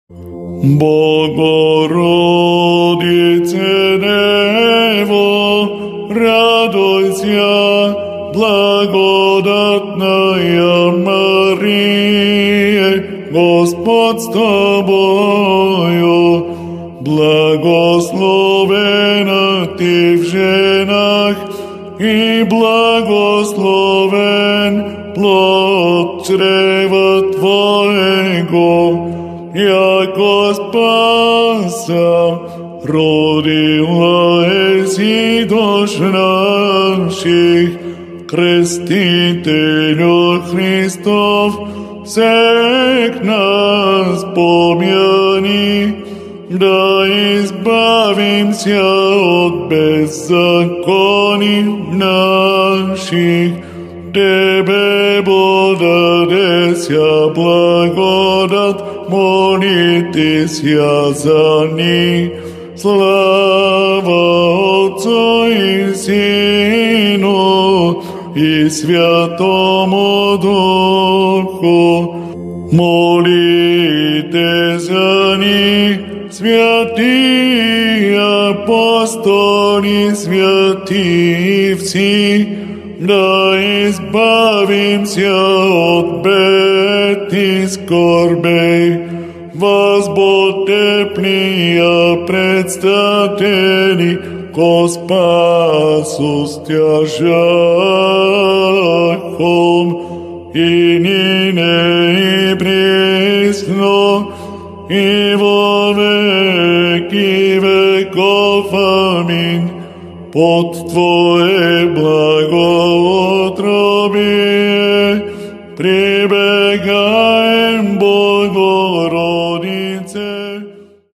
Богородице Дево, радуйся, благодатная Мария, Господь с тобою, благословена ты в женах, и благословен плод чрева твоего, яко спаса родила еси душ наших, Крестителю Христов, всех нас помяни, да избавимся от беззаконий наших. Тебе бодадеся благодат, молитеся за них. Слава Отцу и Сыну и Святому Духу. Молите за них, святые апостоли, святые все, да избавимся от бед и скорбей, возботеплия предстатели ко спасу стяжахом, и нине и пресно, и во веки веков. Аминь. Под Твое благоутробие прибегаем, Богородице.